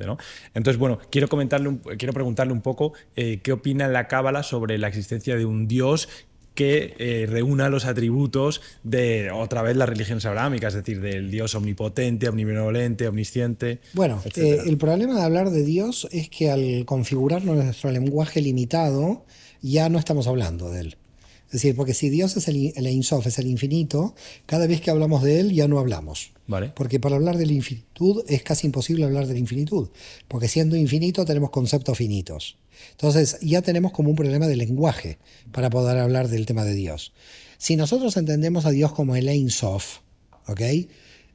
¿no? Entonces, bueno, quiero preguntarle un poco qué opina la Cábala sobre la existencia de un Dios que reúna los atributos de, otra vez, las religiones abrahámicas, es decir, del Dios omnipotente, omnibenevolente, omnisciente, Bueno, etcétera. el problema de hablar de Dios es que al configurar nuestro lenguaje limitado, ya no estamos hablando de él. Es decir, porque si Dios es el Ein Sof, es el infinito, cada vez que hablamos de él ya no hablamos. ¿Vale? Porque para hablar de la infinitud es casi imposible hablar de la infinitud. Porque siendo infinito tenemos conceptos finitos. Entonces ya tenemos como un problema de lenguaje para poder hablar del tema de Dios. Si nosotros entendemos a Dios como el Ein Sof, ¿ok?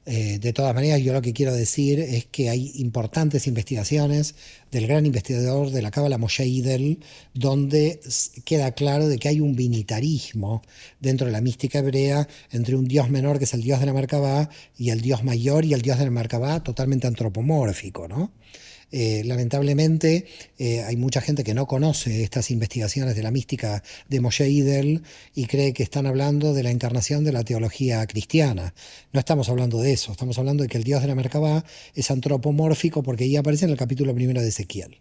De todas maneras, yo lo que quiero decir es que hay importantes investigaciones del gran investigador de la Cábala Moshe Idel, donde queda claro de que hay un binitarismo dentro de la mística hebrea entre un dios menor, que es el dios de la Merkabah, y el dios mayor y el dios de la Merkabah, totalmente antropomórfico, ¿no? Lamentablemente hay mucha gente que no conoce estas investigaciones de la mística de Moshe Idel y cree que están hablando de la encarnación de la teología cristiana. No estamos hablando de eso, estamos hablando de que el Dios de la Merkabah es antropomórfico porque ya aparece en el capítulo primero de Ezequiel.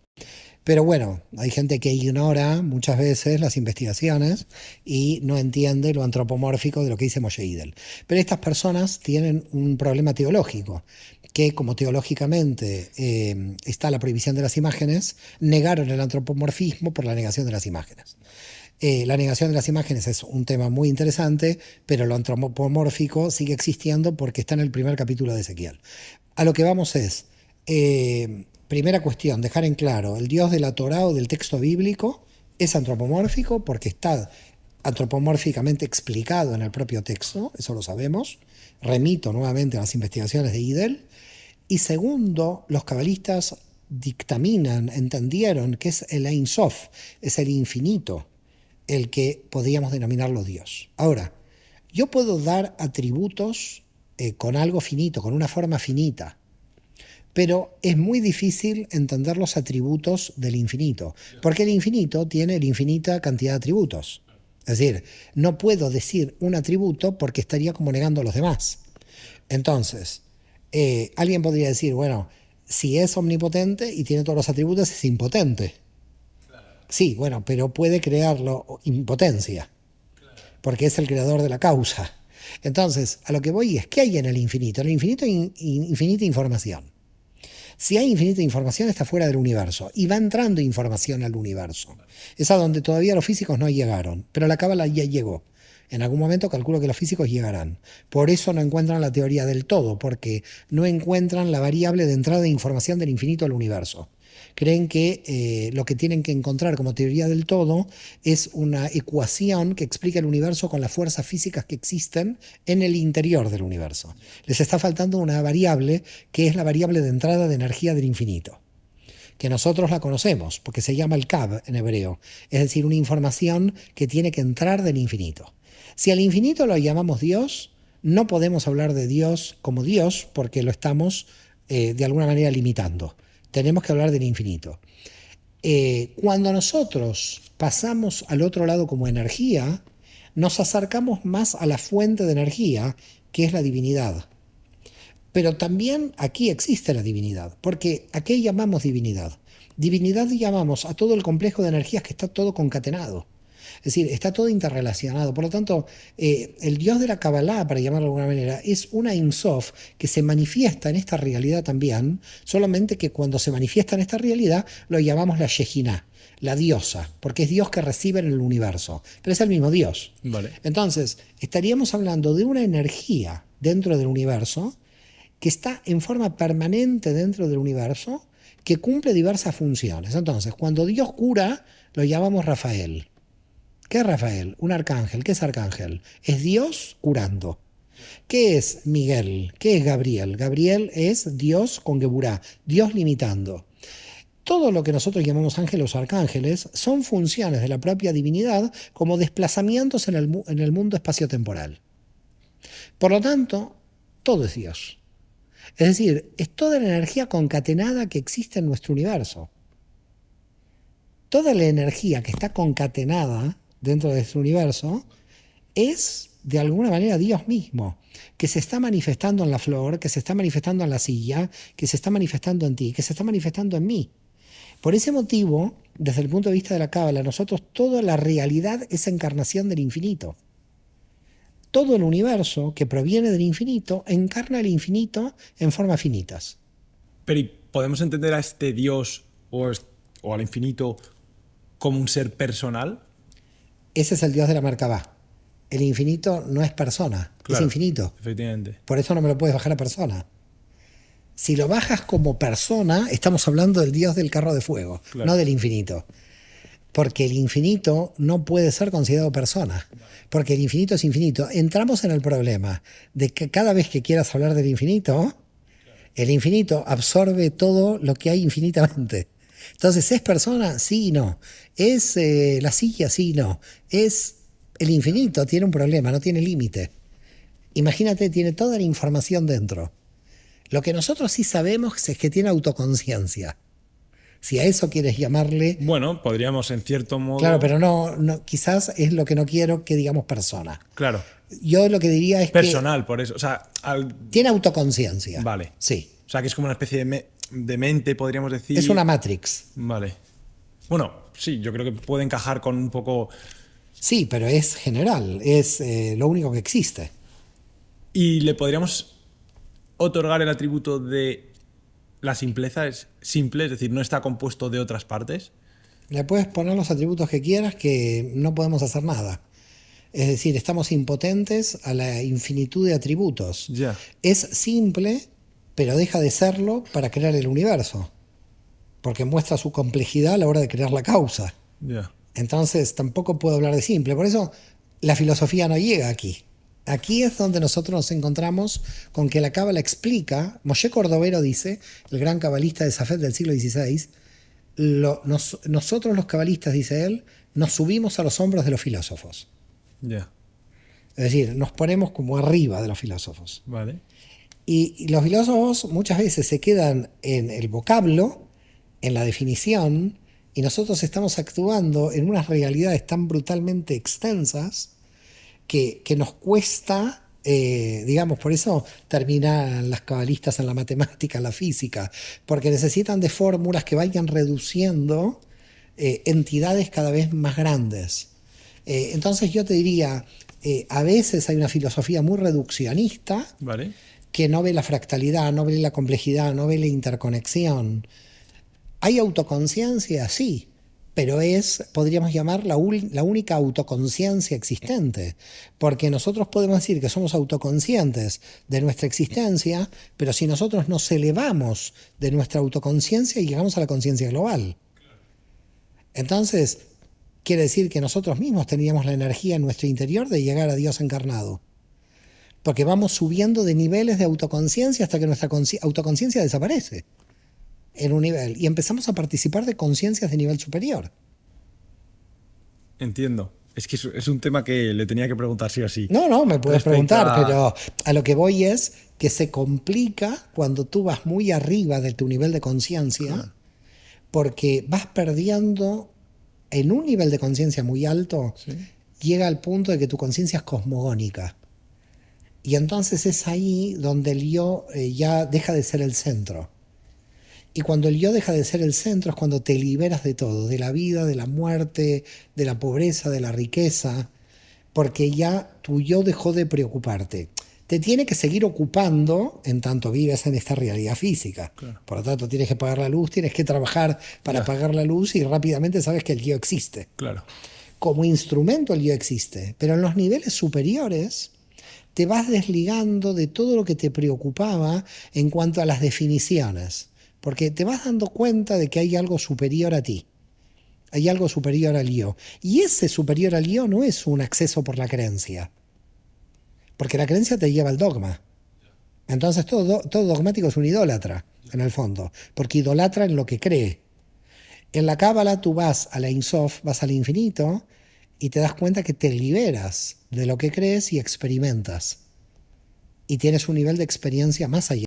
Pero bueno, hay gente que ignora muchas veces las investigaciones y no entiende lo antropomórfico de lo que dice Moshe Idel. Pero estas personas tienen un problema teológico, que como teológicamente está la prohibición de las imágenes, negaron el antropomorfismo por la negación de las imágenes. La negación de las imágenes es un tema muy interesante, pero lo antropomórfico sigue existiendo porque está en el primer capítulo de Ezequiel. A lo que vamos es, primera cuestión, dejar en claro, el Dios de la Torá o del texto bíblico es antropomórfico porque está antropomórficamente explicado en el propio texto, eso lo sabemos. Remito nuevamente a las investigaciones de Idel. Y segundo, los cabalistas dictaminan, entendieron que es el Ein Sof, es el infinito, el que podríamos denominarlo Dios. Ahora, yo puedo dar atributos con algo finito, con una forma finita, pero es muy difícil entender los atributos del infinito, porque el infinito tiene la infinita cantidad de atributos. Es decir, no puedo decir un atributo porque estaría como negando a los demás. Entonces, alguien podría decir, bueno, si es omnipotente y tiene todos los atributos, es impotente. Sí, bueno, pero puede crearlo impotencia, porque es el creador de la causa. Entonces, a lo que voy es, ¿qué hay en el infinito? En el infinito hay infinita información. Si hay infinita información, está fuera del universo y va entrando información al universo. Es a donde todavía los físicos no llegaron, pero la Cábala ya llegó. En algún momento calculo que los físicos llegarán. Por eso no encuentran la teoría del todo, porque no encuentran la variable de entrada de información del infinito al universo. Creen que lo que tienen que encontrar como teoría del todo es una ecuación que explica el universo con las fuerzas físicas que existen en el interior del universo. Les está faltando una variable que es la variable de entrada de energía del infinito, que nosotros la conocemos, porque se llama el Kab en hebreo, es decir, una información que tiene que entrar del infinito. Si al infinito lo llamamos Dios, no podemos hablar de Dios como Dios porque lo estamos de alguna manera limitando. Tenemos que hablar del infinito. Cuando nosotros pasamos al otro lado como energía, nos acercamos más a la fuente de energía, que es la divinidad. Pero también aquí existe la divinidad, porque ¿a qué llamamos divinidad? Divinidad llamamos a todo el complejo de energías que está todo concatenado. Es decir, está todo interrelacionado. Por lo tanto, el Dios de la Kabbalah, para llamarlo de alguna manera, es una Ein Sof que se manifiesta en esta realidad también, solamente que cuando se manifiesta en esta realidad lo llamamos la Shejinah, la diosa, porque es Dios que recibe en el universo, pero es el mismo Dios. Vale. Entonces, estaríamos hablando de una energía dentro del universo que está en forma permanente dentro del universo, que cumple diversas funciones. Entonces, cuando Dios cura, lo llamamos Rafael. ¿Qué es Rafael? Un arcángel. ¿Qué es arcángel? Es Dios curando. ¿Qué es Miguel? ¿Qué es Gabriel? Gabriel es Dios con Geburá, Dios limitando. Todo lo que nosotros llamamos ángeles o arcángeles son funciones de la propia divinidad como desplazamientos en el mundo espaciotemporal. Por lo tanto, todo es Dios. Es decir, es toda la energía concatenada que existe en nuestro universo. Toda la energía que está concatenada dentro de este universo es de alguna manera Dios mismo, que se está manifestando en la flor, que se está manifestando en la silla, que se está manifestando en ti, que se está manifestando en mí. Por ese motivo, desde el punto de vista de la Cábala, nosotros toda la realidad es encarnación del infinito. Todo el universo que proviene del infinito encarna el infinito en formas finitas. Pero ¿y podemos entender a este Dios o al infinito como un ser personal? Ese es el Dios de la Merkabah. El infinito no es persona, Claro, es infinito. efectivamente. Por eso no me lo puedes bajar a persona. Si lo bajas como persona, estamos hablando del Dios del carro de fuego, Claro. no del infinito. Porque el infinito no puede ser considerado persona. Porque el infinito es infinito. Entramos en el problema de que cada vez que quieras hablar del infinito, el infinito absorbe todo lo que hay infinitamente. Entonces, ¿es persona? Sí y no. ¿Es la silla? Sí y no. Es el infinito, tiene un problema, no tiene límite. Imagínate, tiene toda la información dentro. Lo que nosotros sí sabemos es que tiene autoconciencia. Si a eso quieres llamarle... Bueno, podríamos en cierto modo... Claro, pero no, quizás es lo que no quiero que digamos persona. Claro, Yo lo que diría es personal, por eso. O sea, que tiene autoconciencia. Vale. Sí. O sea, que es como una especie de mente, podríamos decir. Es una Matrix. Vale. Bueno, sí, yo creo que puede encajar con un poco... Sí, pero es general. Es lo único que existe. Y le podríamos otorgar el atributo de la simpleza, es simple, es decir, no está compuesto de otras partes. Le puedes poner los atributos que quieras que no podemos hacer nada. Es decir, estamos impotentes a la infinitud de atributos. Ya. Es simple, pero deja de serlo para crear el universo. Porque muestra su complejidad a la hora de crear la causa. Ya. Entonces tampoco puedo hablar de simple. Por eso la filosofía no llega aquí. Aquí es donde nosotros nos encontramos con que la Cábala explica, Moshe Cordovero dice, el gran cabalista de Safed del siglo XVI, nosotros los cabalistas, dice él, nos subimos a los hombros de los filósofos. Ya. Es decir, nos ponemos como arriba de los filósofos. Vale. Y los filósofos muchas veces se quedan en el vocablo, en la definición, y nosotros estamos actuando en unas realidades tan brutalmente extensas que nos cuesta, digamos, por eso terminan las cabalistas en la matemática, en la física, porque necesitan de fórmulas que vayan reduciendo entidades cada vez más grandes. Entonces yo te diría, a veces hay una filosofía muy reduccionista, Vale. que no ve la fractalidad, no ve la complejidad, no ve la interconexión. ¿Hay autoconciencia? Sí, pero es, podríamos llamar, la única autoconciencia existente, porque nosotros podemos decir que somos autoconscientes de nuestra existencia, pero si nosotros nos elevamos de nuestra autoconciencia y llegamos a la conciencia global. Entonces, quiere decir que nosotros mismos teníamos la energía en nuestro interior de llegar a Dios encarnado. Porque vamos subiendo de niveles de autoconciencia hasta que nuestra autoconciencia desaparece en un nivel y empezamos a participar de conciencias de nivel superior. Entiendo. Es que es un tema que le tenía que preguntar sí o sí. No, me puedes Respecto preguntar, a- pero a lo que voy es que se complica cuando tú vas muy arriba de tu nivel de conciencia, Claro. porque vas perdiendo en un nivel de conciencia muy alto, Sí. llega al punto de que tu conciencia es cosmogónica. Y entonces es ahí donde el yo ya deja de ser el centro. Y cuando el yo deja de ser el centro es cuando te liberas de todo, de la vida, de la muerte, de la pobreza, de la riqueza, porque ya tu yo dejó de preocuparte. Te tiene que seguir ocupando en tanto vives en esta realidad física. Claro. Por lo tanto, tienes que pagar la luz, tienes que trabajar para pagar la luz y rápidamente sabes que el yo existe. Claro. Como instrumento el yo existe, pero en los niveles superiores te vas desligando de todo lo que te preocupaba en cuanto a las definiciones, porque te vas dando cuenta de que hay algo superior a ti, hay algo superior al yo, y ese superior al yo no es un acceso por la creencia, porque la creencia te lleva al dogma. Entonces todo dogmático es un idólatra, en el fondo, porque idolatra en lo que cree. En la Cábala tú vas a la Ein Sof, vas al infinito, y te das cuenta que te liberas de lo que crees y experimentas. Y tienes un nivel de experiencia más allá.